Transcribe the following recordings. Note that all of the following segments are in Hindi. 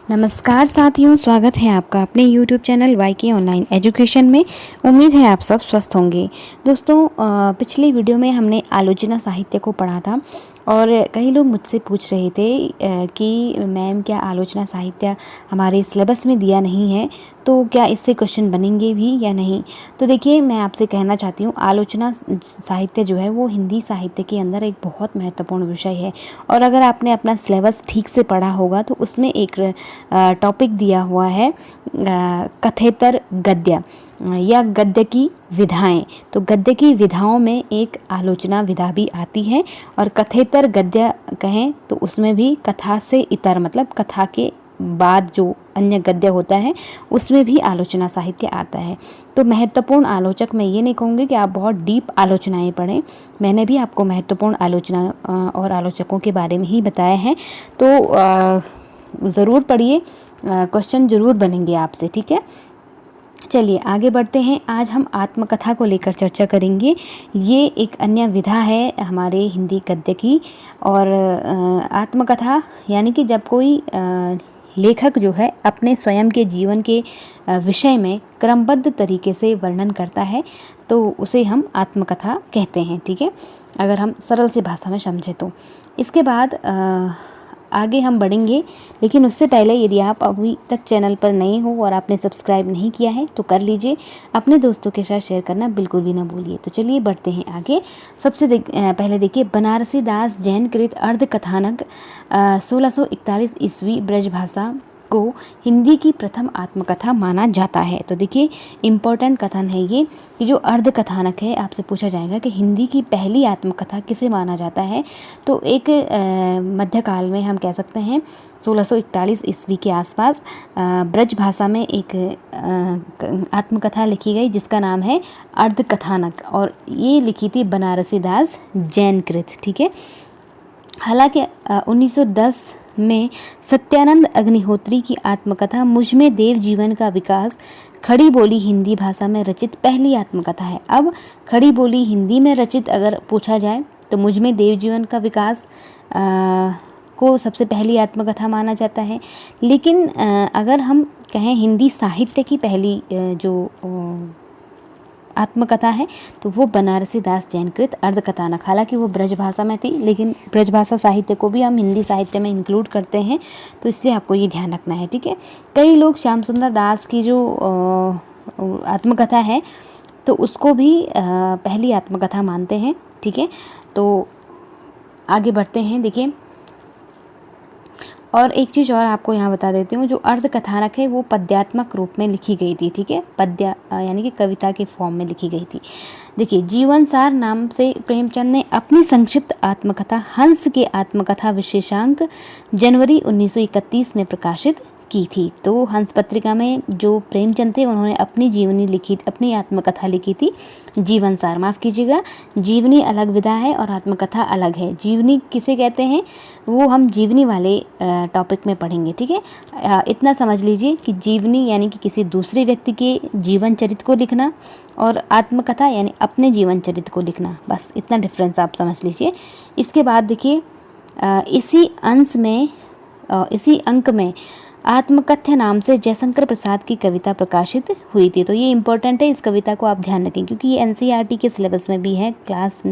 नमस्कार साथियों, स्वागत है आपका अपने YouTube channel YK online education में। उम्मीद है आप सब स्वस्थ होंगे। दोस्तों, पिछले वीडियो में हमने आलोचना साहित्य को पढ़ा था और कई लोग मुझसे पूछ रहे थे कि मैम क्या आलोचना साहित्य हमारे सिलेबस में दिया नहीं है, तो क्या इससे क्वेश्चन बनेंगे भी या नहीं। तो देखिए, मैं आपसे कहना चाहती हूँ, आलोचना साहित्य जो है वो हिंदी साहित्य के अंदर एक बहुत महत्वपूर्ण विषय है। और अगर आपने अपना सिलेबस ठीक से पढ़ा होगा तो उसमें एक टॉपिक दिया हुआ है कथेतर गद्य या गद्य की विधाएं। तो गद्य की विधाओं में एक आलोचना विधा भी आती है और कथेतर गद्य कहें तो उसमें भी कथा से इतर मतलब कथा के बाद जो अन्य गद्य होता है उसमें भी आलोचना साहित्य आता है। तो महत्वपूर्ण आलोचक, मैं ये नहीं कहूँगी कि आप बहुत डीप आलोचनाएं पढ़ें, मैंने भी आपको महत्वपूर्ण आलोचना और आलोचकों के बारे में ही बताया है। तो ज़रूर पढ़िए, क्वेश्चन ज़रूर बनेंगे आपसे, ठीक है। चलिए आगे बढ़ते हैं। आज हम आत्मकथा को लेकर चर्चा करेंगे। ये एक अन्य विधा है हमारे हिंदी गद्य की। और आत्मकथा यानी कि जब कोई लेखक जो है अपने स्वयं के जीवन के विषय में क्रमबद्ध तरीके से वर्णन करता है तो उसे हम आत्मकथा कहते हैं, ठीक है, अगर हम सरल सी भाषा में समझें तो। इसके बाद आगे हम बढ़ेंगे, लेकिन उससे पहले यदि आप अभी तक चैनल पर नए हो और आपने सब्सक्राइब नहीं किया है तो कर लीजिए। अपने दोस्तों के साथ शेयर करना बिल्कुल भी ना भूलिए। तो चलिए बढ़ते हैं आगे। सबसे पहले देखिए, बनारसी दास जैन कृत अर्ध कथानक 1641 ईस्वी ब्रजभाषा को हिंदी की प्रथम आत्मकथा माना जाता है। तो देखिए, इम्पोर्टेंट कथन है ये कि जो अर्ध कथानक है, आपसे पूछा जाएगा कि हिंदी की पहली आत्मकथा किसे माना जाता है। तो एक मध्यकाल में हम कह सकते हैं 1641 ईस्वी के आसपास ब्रज भाषा में एक आत्मकथा लिखी गई जिसका नाम है अर्ध कथानक, और ये लिखी थी बनारसी दास जैन कृत, ठीक है। हालांकि 1910 में सत्यानंद अग्निहोत्री की आत्मकथा मुझ में देव जीवन का विकास खड़ी बोली हिंदी भाषा में रचित पहली आत्मकथा है। अब खड़ी बोली हिंदी में रचित अगर पूछा जाए तो मुझ में देव जीवन का विकास को सबसे पहली आत्मकथा माना जाता है। लेकिन अगर हम कहें हिंदी साहित्य की पहली जो आत्मकथा है तो वो बनारसी दास जैन कृत अर्धकथानक, हालांकि वो ब्रजभाषा में थी, लेकिन ब्रजभाषा साहित्य को भी हम हिंदी साहित्य में इंक्लूड करते हैं, तो इसलिए आपको ये ध्यान रखना है, ठीक है। कई लोग श्याम सुंदर दास की जो आत्मकथा है तो उसको भी पहली आत्मकथा मानते हैं, ठीक है। तो आगे बढ़ते हैं। देखिए, और एक चीज़ और आपको यहाँ बता देती हूँ, जो अर्ध कथानक है वो पद्यात्मक रूप में लिखी गई थी, ठीक है, पद्य यानी कि कविता के फॉर्म में लिखी गई थी। देखिए, जीवनसार नाम से प्रेमचंद ने अपनी संक्षिप्त आत्मकथा हंस के आत्मकथा विशेषांक जनवरी 1931 में प्रकाशित की थी। तो हंस पत्रिका में जो प्रेमचंद थे उन्होंने अपनी जीवनी लिखी, अपनी आत्मकथा लिखी थी जीवनसार, माफ़ कीजिएगा, जीवनी अलग विधा है और आत्मकथा अलग है। जीवनी किसे कहते हैं वो हम जीवनी वाले टॉपिक में पढ़ेंगे, ठीक है। इतना समझ लीजिए कि जीवनी यानी कि किसी दूसरे व्यक्ति के जीवन चरित्र को लिखना और आत्मकथा यानी अपने जीवन चरित्र को लिखना, बस इतना डिफरेंस आप समझ लीजिए। इसके बाद देखिए, इसी अंक में आत्मकथ्य नाम से जयशंकर प्रसाद की कविता प्रकाशित हुई थी। तो ये इम्पोर्टेंट है, इस कविता को आप ध्यान रखें क्योंकि ये एनसीईआरटी के सिलेबस में भी है क्लास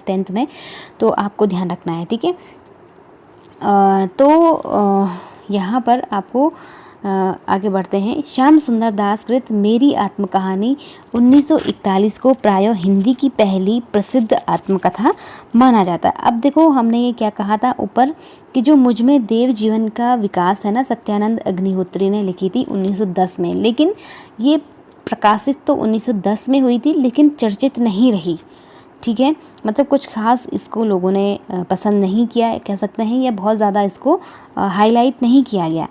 10th में, तो आपको ध्यान रखना है, ठीक है। यहाँ पर आपको आगे बढ़ते हैं। श्याम सुंदर दास कृत मेरी आत्मकहानी 1941 को प्रायः हिंदी की पहली प्रसिद्ध आत्मकथा माना जाता है। अब देखो, हमने ये क्या कहा था ऊपर कि जो मुझ में देव जीवन का विकास है ना, सत्यानंद अग्निहोत्री ने लिखी थी 1910 में, लेकिन ये प्रकाशित तो 1910 में हुई थी लेकिन चर्चित नहीं रही, ठीक है। मतलब कुछ खास इसको लोगों ने पसंद नहीं किया, कह सकते हैं, या बहुत ज़्यादा इसको हाईलाइट नहीं किया गया।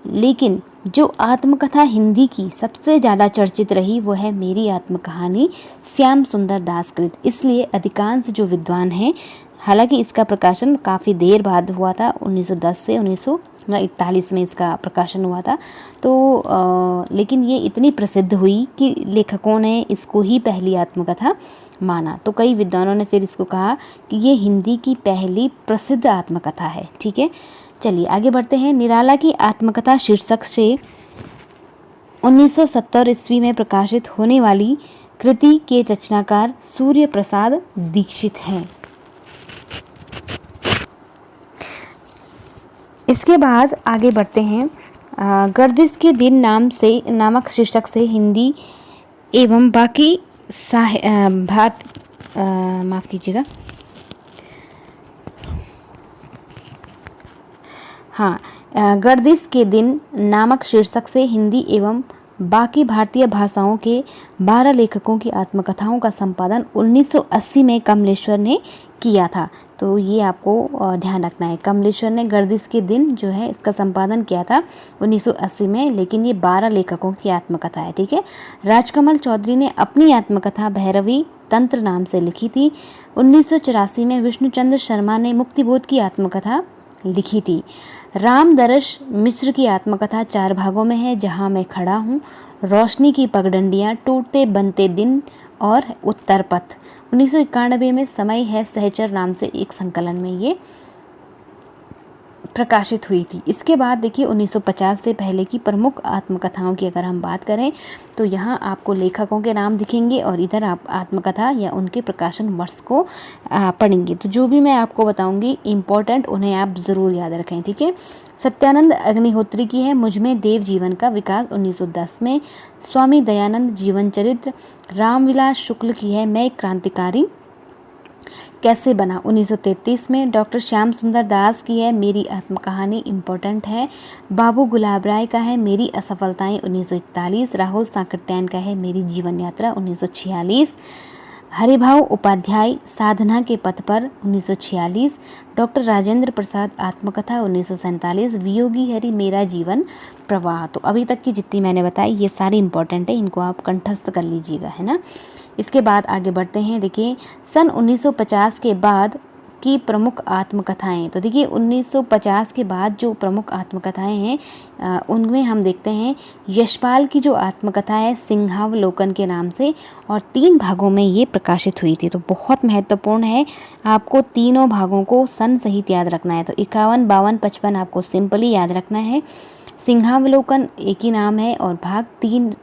लेकिन जो आत्मकथा हिंदी की सबसे ज़्यादा चर्चित रही वो है मेरी आत्मकहानी श्याम सुंदर दास कृत। इसलिए अधिकांश जो विद्वान हैं, हालांकि इसका प्रकाशन काफ़ी देर बाद हुआ था, 1910 से 1941 में इसका प्रकाशन हुआ था, तो लेकिन ये इतनी प्रसिद्ध हुई कि लेखकों ने इसको ही पहली आत्मकथा माना। तो कई विद्वानों ने फिर इसको कहा कि ये हिंदी की पहली प्रसिद्ध आत्मकथा है, ठीक है। चलिए आगे बढ़ते हैं। निराला की आत्मकथा शीर्षक से 1970 ईस्वी में प्रकाशित होने वाली कृति के रचनाकार सूर्य प्रसाद दीक्षित हैं। इसके बाद आगे बढ़ते हैं। गर्दिश के दिन नामक शीर्षक से हिंदी एवं बाकी माफ़ कीजिएगा, हाँ, गर्दिश के दिन नामक शीर्षक से हिंदी एवं बाकी भारतीय भाषाओं के 12 लेखकों की आत्मकथाओं का संपादन 1980 में कमलेश्वर ने किया था। तो ये आपको ध्यान रखना है, कमलेश्वर ने गर्दिश के दिन जो है इसका संपादन किया था 1980 में, लेकिन ये 12 लेखकों की आत्मकथा है। ठीक है। राजकमल चौधरी ने अपनी आत्मकथा भैरवी तंत्र नाम से लिखी थी। 1984 में विष्णुचंद्र शर्मा ने मुक्तिबोध की आत्मकथा लिखी थी। रामदर्श मिश्र की आत्मकथा 4 भागों में है, जहां मैं खड़ा हूँ, रोशनी की पगडंडियाँ, टूटते बनते दिन और उत्तर पथ। 1991 में समय है सहचर नाम से एक संकलन में ये प्रकाशित हुई थी। इसके बाद देखिए 1950 से पहले की प्रमुख आत्मकथाओं की अगर हम बात करें तो यहाँ आपको लेखकों के नाम दिखेंगे और इधर आप आत्मकथा या उनके प्रकाशन वर्ष को पढ़ेंगे। तो जो भी मैं आपको बताऊंगी इम्पोर्टेंट, उन्हें आप ज़रूर याद रखें। ठीक है। सत्यानंद अग्निहोत्री की है मुझमें देव जीवन का विकास 1910 में। स्वामी दयानंद जीवन चरित्र। रामविलास शुक्ल की है मैं क्रांतिकारी कैसे बना 1933 में। डॉक्टर श्याम सुंदर दास की है मेरी आत्मकहानी इम्पोर्टेंट है। बाबू गुलाब राय का है मेरी असफलताएं 1941। राहुल सांकृत्यायन का है मेरी जीवन यात्रा 1946। हरिभाऊ उपाध्याय साधना के पथ पर 1946। डॉक्टर राजेंद्र प्रसाद आत्मकथा 1947। वियोगी हरि मेरा जीवन प्रवाह। तो अभी तक की जितनी मैंने बताई ये सारी इंपॉर्टेंट है, इनको आप कंठस्थ कर लीजिएगा, है ना। इसके बाद आगे बढ़ते हैं। देखिए सन 1950 के बाद की प्रमुख आत्मकथाएं। तो देखिए 1950 के बाद जो प्रमुख आत्मकथाएं हैं उनमें हम देखते हैं यशपाल की जो आत्मकथा है सिंहावलोकन के नाम से, और 3 भागों में ये प्रकाशित हुई थी। तो बहुत महत्वपूर्ण है, आपको तीनों भागों को सन सहित याद रखना है। तो 51, 52, 55 आपको सिंपली याद रखना है। सिंहावलोकन एक ही नाम है और भाग 3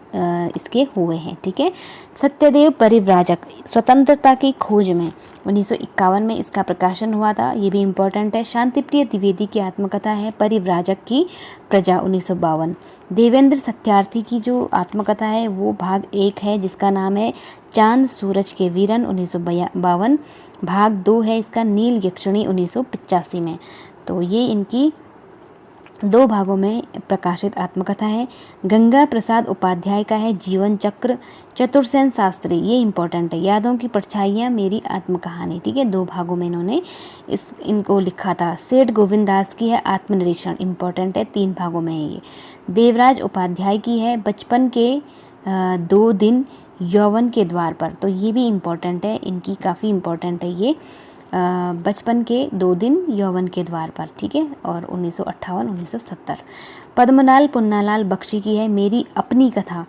इसके हुए हैं। ठीक है। सत्यदेव परिव्राजक स्वतंत्रता की खोज में 1951 में इसका प्रकाशन हुआ था, ये भी इम्पोर्टेंट है। शांतिप्रिय द्विवेदी की आत्मकथा है परिव्राजक की प्रजा 1952। देवेंद्र सत्यार्थी की जो आत्मकथा है वो भाग 1 है जिसका नाम है चांद सूरज के वीरन 1952। भाग 2 है इसका नील यक्षिणी 1985 में। तो ये इनकी 2 भागों में प्रकाशित आत्मकथा है। गंगा प्रसाद उपाध्याय का है जीवन चक्र। चतुर्सेन शास्त्री, ये इम्पोर्टेंट है, यादों की परछाइयाँ मेरी आत्मकहानी। ठीक है। 2 भागों में इन्होंने इनको लिखा था। सेठ गोविंद दास की है आत्मनिरीक्षण, इम्पोर्टेंट है, 3 भागों में है ये। देवराज उपाध्याय की है बचपन के 2 दिन यौवन के द्वार पर। तो ये भी इम्पोर्टेंट है, इनकी काफ़ी इम्पोर्टेंट है ये, बचपन के 2 दिन यौवन के द्वार पर। ठीक है। और 1958, 1970। पद्मलाल पुन्नालाल बख्शी की है मेरी अपनी कथा।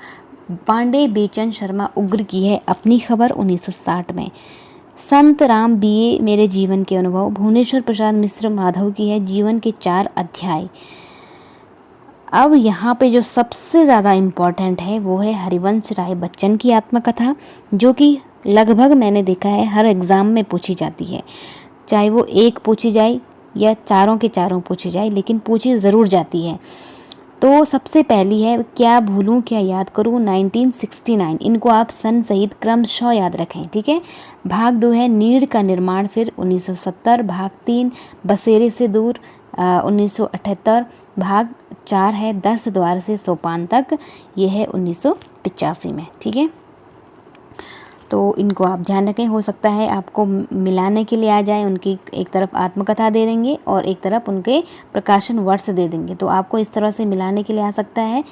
पांडे बेचन शर्मा उग्र की है अपनी खबर 1960 में। संत राम बीए मेरे जीवन के अनुभव। भुवनेश्वर प्रसाद मिश्र माधव की है जीवन के 4 अध्याय। अब यहाँ पे जो सबसे ज़्यादा इम्पॉर्टेंट है वो है हरिवंश राय बच्चन की आत्मकथा, जो कि लगभग मैंने देखा है हर एग्ज़ाम में पूछी जाती है, चाहे वो एक पूछी जाए या चारों के चारों पूछी जाए, लेकिन पूछी ज़रूर जाती है। तो सबसे पहली है क्या भूलूं क्या याद करूं 1969। इनको आप सन सहित क्रमशः याद रखें। ठीक है। भाग 2 है नीड़ का निर्माण फिर 1970। भाग 3 बसेरे से दूर 1978। भाग 4 है 10 द्वार से सोपान तक, ये है 1985 में। ठीक है। तो इनको आप ध्यान रखें, हो सकता है आपको मिलाने के लिए आ जाए, उनकी एक तरफ आत्मकथा दे देंगे और एक तरफ उनके प्रकाशन वर्ष दे देंगे, तो आपको इस तरह से मिलाने के लिए आ सकता है,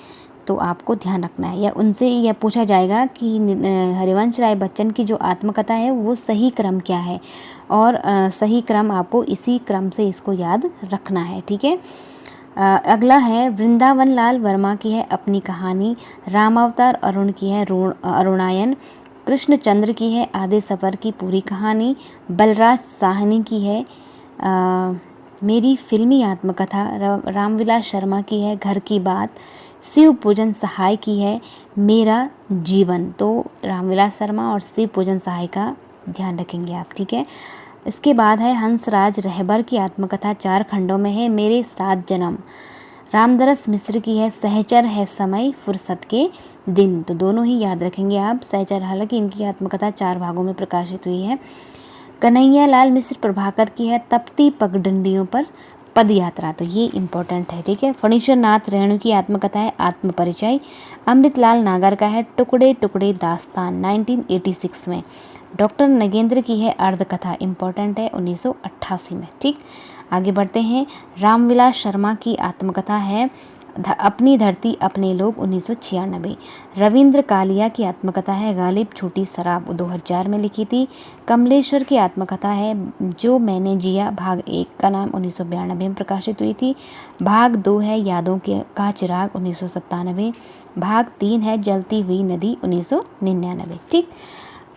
तो आपको ध्यान रखना है। या उनसे यह पूछा जाएगा कि हरिवंश राय बच्चन की जो आत्मकथा है वो सही क्रम क्या है, और सही क्रम आपको इसी क्रम से इसको याद रखना है। ठीक है। अगला है वृंदावन लाल वर्मा की है अपनी कहानी। रामावतार अरुण की है अरुणायन। कृष्णचंद्र की है आधे सफ़र की पूरी कहानी। बलराज साहनी की है मेरी फिल्मी आत्मकथा रामविलास शर्मा की है घर की बात। शिव पूजन सहाय की है मेरा जीवन। तो रामविलास शर्मा और शिव पूजन सहाय का ध्यान रखेंगे आप, ठीक है। इसके बाद है हंसराज रहबर की आत्मकथा 4 खंडों में है मेरे 7 जन्म। रामदरस मिश्र की है सहचर है समय फुर्सत के दिन। तो दोनों ही याद रखेंगे आप। सहचर, हालांकि इनकी आत्मकथा 4 भागों में प्रकाशित हुई है। कन्हैया लाल मिश्र प्रभाकर की है तपती पगडंडियों पर पद यात्रा। तो ये इम्पोर्टेंट है, ठीक है। फणीश्वर नाथ रेणु की आत्मकथा है आत्मपरिचय। अमृतलाल नागर का है टुकड़े टुकड़े दास्तान 1986 में। डॉक्टर नगेंद्र की है अर्धकथा, इम्पोर्टेंट है 1988 में, ठीक। आगे बढ़ते हैं। रामविलास शर्मा की आत्मकथा है अपनी धरती अपने लोग 1996। रविंद्र कालिया की आत्मकथा है गालिब छोटी शराब 2000 में लिखी थी। कमलेश्वर की आत्मकथा है जो मैंने जिया भाग 1 का नाम 1992 में प्रकाशित हुई थी। भाग 2 है यादों का चिराग 1997। भाग 3 है जलती हुई नदी 1999, ठीक।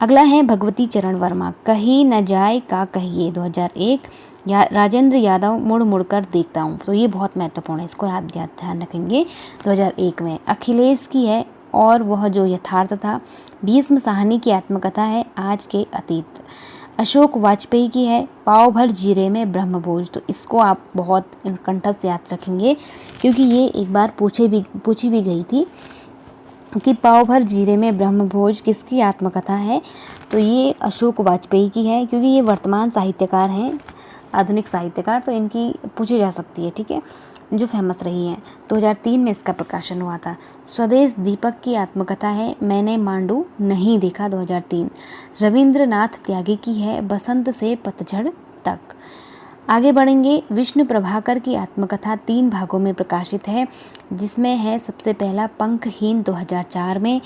अगला है भगवती चरण वर्मा कहीं न जाए का कहिए 2001। या राजेंद्र यादव मुड़ मुड़ कर देखता हूँ। तो ये बहुत महत्वपूर्ण है, इसको आप ध्यान रखेंगे। 2001 में अखिलेश की है और वह जो यथार्थ था। भीष्म साहनी की आत्मकथा है आज के अतीत। अशोक वाजपेयी की है पाव भर जीरे में ब्रह्मभोज। तो इसको आप बहुत कंठस्थ याद रखेंगे क्योंकि ये एक बार पूछी भी गई थी कि पाव भर जीरे में ब्रह्मभोज किसकी आत्मकथा है। तो ये अशोक वाजपेयी की है क्योंकि ये वर्तमान साहित्यकार हैं, आधुनिक साहित्यकार, तो इनकी पूछी जा सकती है, ठीक है, जो फेमस रही हैं। 2003 में इसका प्रकाशन हुआ था। स्वदेश दीपक की आत्मकथा है मैंने मांडू नहीं देखा 2003। रविंद्रनाथ त्यागी की है बसंत से पतझड़ तक। आगे बढ़ेंगे। विष्णु प्रभाकर की आत्मकथा 3 भागों में प्रकाशित है जिसमें है सबसे पहला पंखहीन 2004 में।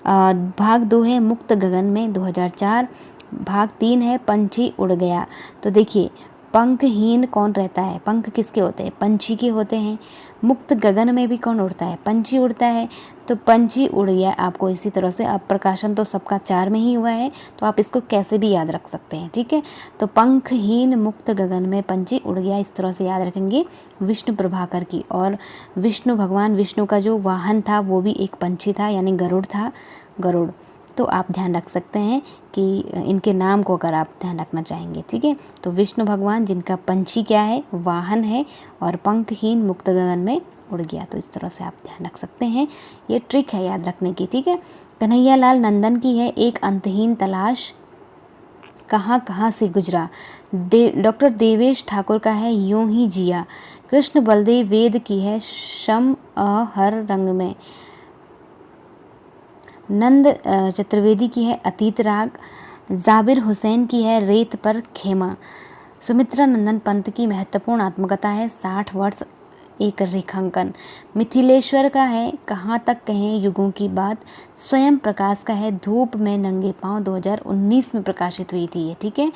भाग 2 है मुक्त गगन में 2004। भाग 3 है पंछी उड़ गया। तो देखिए पंखहीन कौन रहता है, पंख किसके होते हैं, पंछी के होते हैं। मुक्त गगन में भी कौन उड़ता है, पंछी उड़ता है। तो पंछी उड़ गया आपको इसी तरह से, अब प्रकाशन तो सबका 4 में ही हुआ है तो आप इसको कैसे भी याद रख सकते हैं, ठीक है। तो पंखहीन मुक्त गगन में पंछी उड़ गया, इस तरह से याद रखेंगे विष्णु प्रभाकर की। और विष्णु भगवान विष्णु का जो वाहन था वो भी एक पंछी था, यानी गरुड़ था, गरुड़। तो आप ध्यान रख सकते हैं कि इनके नाम को अगर आप ध्यान रखना चाहेंगे, ठीक है। तो विष्णु भगवान जिनका पंछी क्या है, वाहन है, और पंखहीन मुक्त गगन में उड़ गया। तो इस तरह से आप ध्यान रख सकते हैं, ये ट्रिक है याद रखने की, ठीक है। कन्हैया लाल नंदन की है एक अंतहीन तलाश कहाँ कहाँ से गुजरा। डॉक्टर देवेश ठाकुर का है यूं ही जिया। कृष्ण बलदेव वेद की है शम हर रंग में। नंद चतुर्वेदी की है अतीत राग। जाबिर हुसैन की है रेत पर खेमा। सुमित्रा नंदन पंत की महत्वपूर्ण आत्मकथा है 60 वर्ष एक रेखांकन। मिथिलेश्वर का है कहाँ तक कहें युगों की बात। स्वयं प्रकाश का है धूप में नंगे पांव 2019 में प्रकाशित हुई थी ये, ठीक है।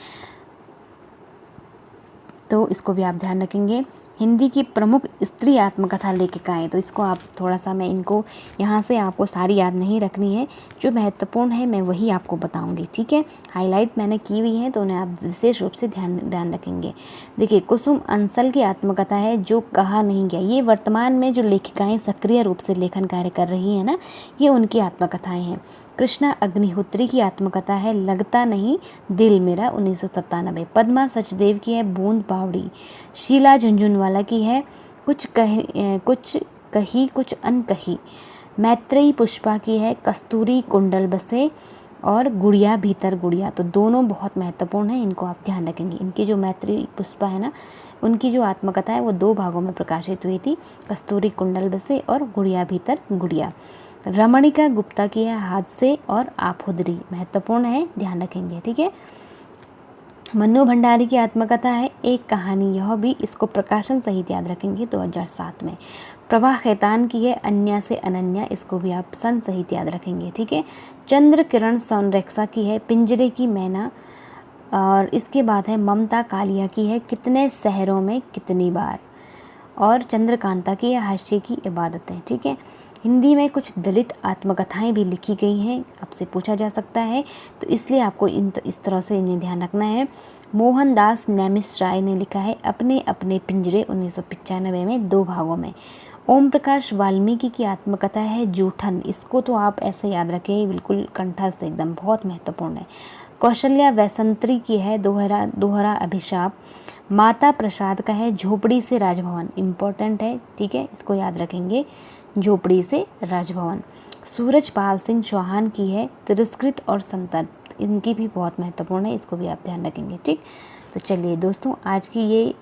तो इसको भी आप ध्यान रखेंगे। हिंदी की प्रमुख स्त्री आत्मकथा लेखिकाएँ, तो इसको आप थोड़ा सा, मैं इनको यहाँ से आपको सारी याद नहीं रखनी है, जो महत्वपूर्ण है मैं वही आपको बताऊंगी, ठीक है। हाईलाइट मैंने की हुई है तो उन्हें आप विशेष रूप से ध्यान रखेंगे। देखिए कुसुम अंसल की आत्मकथा है जो कहा नहीं गया। ये वर्तमान में जो लेखिकाएँ सक्रिय रूप से लेखन कार्य कर रही हैं ना, ये उनकी आत्मकथाएँ हैं। कृष्णा अग्निहोत्री की आत्मकथा है लगता नहीं दिल मेरा 1997। पद्मा सचदेव की है बूंद बावड़ी। शीला झुंझुनवाला की है कुछ कही कुछ अनकही। मैत्रेयी पुष्पा की है कस्तूरी कुंडल बसे और गुड़िया भीतर गुड़िया। तो दोनों बहुत महत्वपूर्ण हैं, इनको आप ध्यान रखेंगे। इनकी जो मैत्रेयी पुष्पा है ना, उनकी जो आत्मकथा है वो 2 भागों में प्रकाशित हुई थी, कस्तूरी कुंडल बसे और गुड़िया भीतर गुड़िया। रमणिका गुप्ता की है हादसे और आफुदरी, महत्वपूर्ण है, ध्यान रखेंगे, ठीक है। मन्नू भंडारी की आत्मकथा है एक कहानी, यह भी, इसको प्रकाशन सहित याद रखेंगे 2007 में। प्रभा खैतान की है अन्या से अनन्या, इसको भी आप सन सहित याद रखेंगे, ठीक है। चंद्र किरण सोनरेक्सा की है पिंजरे की मैना। और इसके बाद है ममता कालिया की है कितने शहरों में कितनी बार। और चंद्रकांता की या हाशिए की इबादत है। ठीक है, हिंदी में कुछ दलित आत्मकथाएं भी लिखी गई हैं, आपसे पूछा जा सकता है, तो इसलिए आपको इस तरह से इन्हें ध्यान रखना है। मोहनदास नेमिष-राय ने लिखा है अपने अपने पिंजरे 1995 में 2 भागों में। ओम प्रकाश वाल्मीकि की आत्मकथा है जूठन, इसको तो आप ऐसे याद रखें बिल्कुल कंठस्थ, एकदम बहुत महत्वपूर्ण है। कौशल्या वैसंत्री की है दोहरा दोहरा अभिशाप। माता प्रसाद का है झोपड़ी से राजभवन, इम्पोर्टेंट है, ठीक है, इसको याद रखेंगे, झोपड़ी से राजभवन। सूरजपाल सिंह चौहान की है तिरस्कृत और संतप्त, इनकी भी बहुत महत्वपूर्ण है, इसको भी आप ध्यान रखेंगे। ठीक, तो चलिए दोस्तों, आज की ये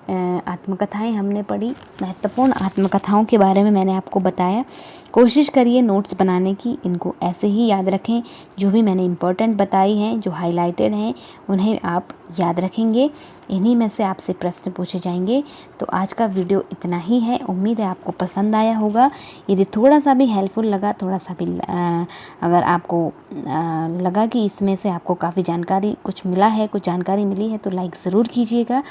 आत्मकथाएं हमने पढ़ी, महत्वपूर्ण आत्मकथाओं के बारे में मैंने आपको बताया। कोशिश करिए नोट्स बनाने की, इनको ऐसे ही याद रखें, जो भी मैंने इम्पोर्टेंट बताई हैं, जो हाईलाइटेड हैं, उन्हें आप याद रखेंगे, इन्हीं में से आपसे प्रश्न पूछे जाएंगे। तो आज का वीडियो इतना ही है, उम्मीद है आपको पसंद आया होगा। यदि थोड़ा सा भी हेल्पफुल लगा, थोड़ा सा भी अगर आपको लगा कि इसमें से आपको काफ़ी जानकारी कुछ मिला है, कुछ जानकारी मिली है, तो लाइक ज़रूर कीजिएगा।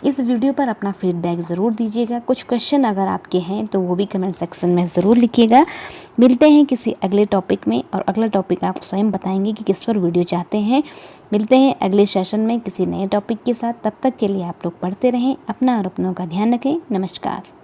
इस वीडियो पर अपना फीडबैक ज़रूर दीजिएगा। कुछ क्वेश्चन अगर आपके हैं तो वो भी कमेंट सेक्शन में ज़रूर लिखिएगा। मिलते हैं किसी अगले टॉपिक में, और अगला टॉपिक आप स्वयं बताएंगे कि किस पर वीडियो चाहते हैं। मिलते हैं अगले सेशन में किसी नए टॉपिक के साथ। तब तक के लिए आप लोग पढ़ते रहें, अपना और अपनों का ध्यान रखें। नमस्कार।